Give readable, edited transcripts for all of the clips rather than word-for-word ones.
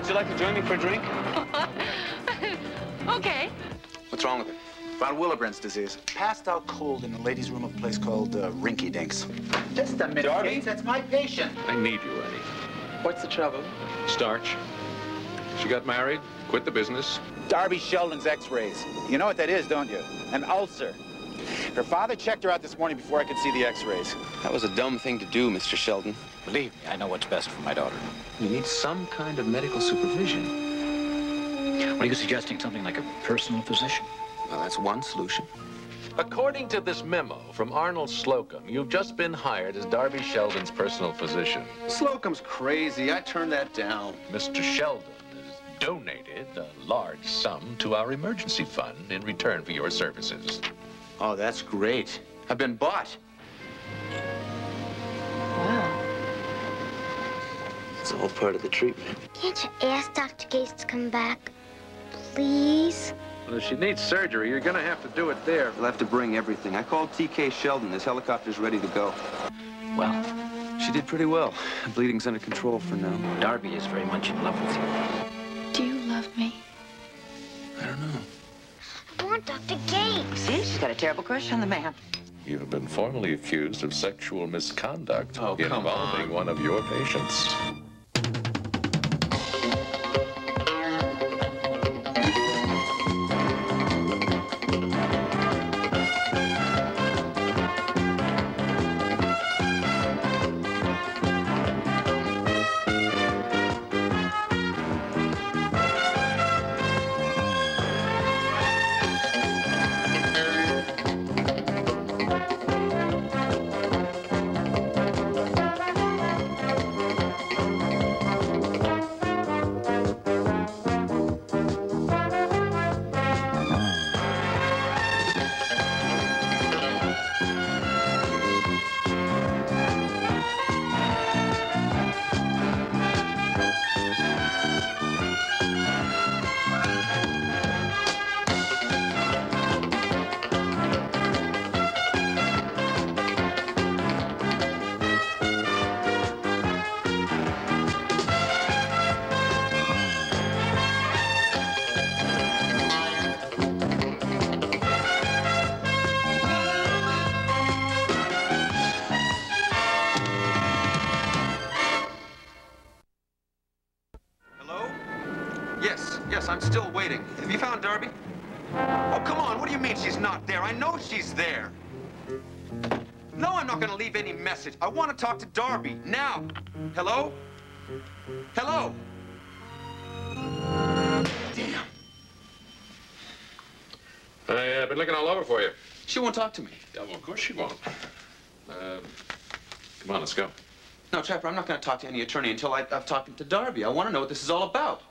Would you like to join me for a drink? Okay. What's wrong with her? Von Willebrand's disease. Passed out cold in the ladies' room of a place called Rinky Dinks. Just a minute, Darby? Gates, that's my patient. I need you, Eddie. What's the trouble? Starch. She got married, quit the business. Darby Sheldon's x-rays. You know what that is, don't you? An ulcer. Her father checked her out this morning before I could see the x-rays. That was a dumb thing to do, Mr. Sheldon. Believe me, I know what's best for my daughter. You need some kind of medical supervision. What are you suggesting? Something like a personal physician? Well, that's one solution. According to this memo from Arnold Slocum, you've just been hired as Darby Sheldon's personal physician. Slocum's crazy. I turned that down. Mr. Sheldon has donated a large sum to our emergency fund in return for your services. Oh, that's great. I've been bought. Wow. It's all part of the treatment. Can't you ask Dr. Gates to come back, please? Well, if she needs surgery, you're gonna have to do it there. You'll have to bring everything. I called TK Sheldon. His helicopter's ready to go. Well, She did pretty well. The bleeding's under control for now. Darby is very much in love with you. Do you love me? I don't know. I want Dr. Gates. See, she's got a terrible crush on the man. You have been formally accused of sexual misconduct involving one of your patients. Yes, I'm still waiting. Have you found Darby? Oh, come on. What do you mean she's not there? I know she's there. No, I'm not going to leave any message. I want to talk to Darby now. Hello? Hello? Damn. I've been looking all over for you. She won't talk to me. Yeah, well, of course she won't. Come on, let's go. No, Trapper, I'm not going to talk to any attorney until I've talked to Darby. I want to know what this is all about.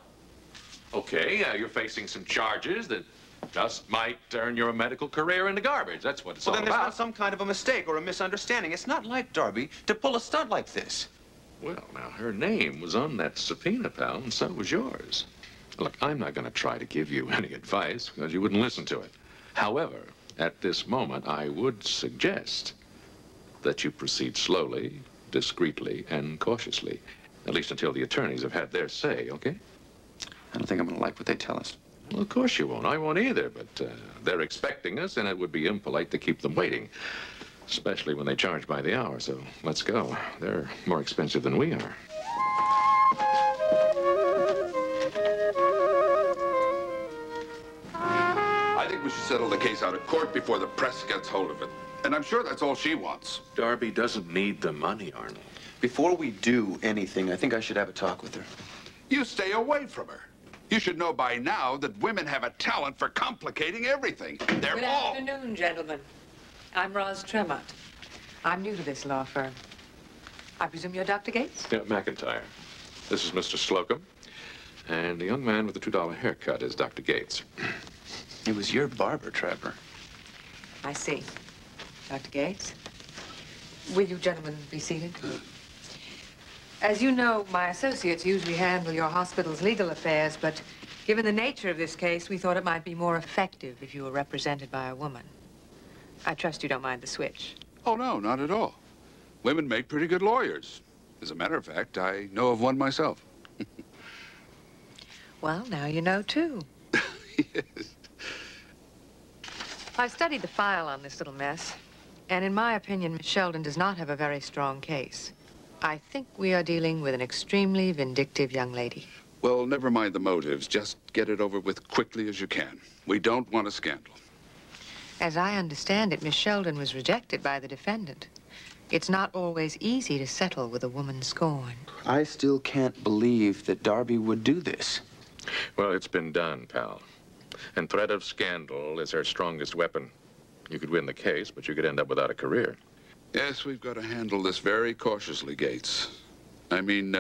Okay, you're facing some charges that just might turn your medical career into garbage. That's what it's all Well, then there's about. not some kind of a mistake or a misunderstanding. It's not like Darby to pull a stunt like this. Well, now, her name was on that subpoena, pal, and so was yours. Look, I'm not going to try to give you any advice because you wouldn't listen to it. However, at this moment, I would suggest that you proceed slowly, discreetly, and cautiously, at least until the attorneys have had their say, okay? I don't think I'm going to like what they tell us. Well, of course you won't. I won't either, but they're expecting us, and it would be impolite to keep them waiting, especially when they charge by the hour. So let's go. They're more expensive than we are. I think we should settle the case out of court before the press gets hold of it. And I'm sure that's all she wants. Darby doesn't need the money, Arnold. Before we do anything, I think I should have a talk with her. You stay away from her. You should know by now that women have a talent for complicating everything. They're Good all... afternoon, gentlemen. I'm Roz Tremont. I'm new to this law firm. I presume you're Dr. Gates? Yeah, McIntyre. This is Mr. Slocum. And the young man with the $2 haircut is Dr. Gates. It was your barber, Trapper. I see. Dr. Gates? Will you gentlemen be seated? As you know, my associates usually handle your hospital's legal affairs, but given the nature of this case, we thought it might be more effective if you were represented by a woman. I trust you don't mind the switch. Oh, no, not at all. Women make pretty good lawyers. As a matter of fact, I know of one myself. Well, now you know, too. Yes. I've studied the file on this little mess, and in my opinion, Miss Sheldon does not have a very strong case. I think we are dealing with an extremely vindictive young lady. Well, never mind the motives. Just get it over with quickly as you can. We don't want a scandal. As I understand it, Miss Sheldon was rejected by the defendant. It's not always easy to settle with a woman scorned. I still can't believe that Darby would do this. Well, it's been done, pal. And threat of scandal is her strongest weapon. You could win the case, but you could end up without a career. Yes, we've got to handle this very cautiously, Gates. I mean,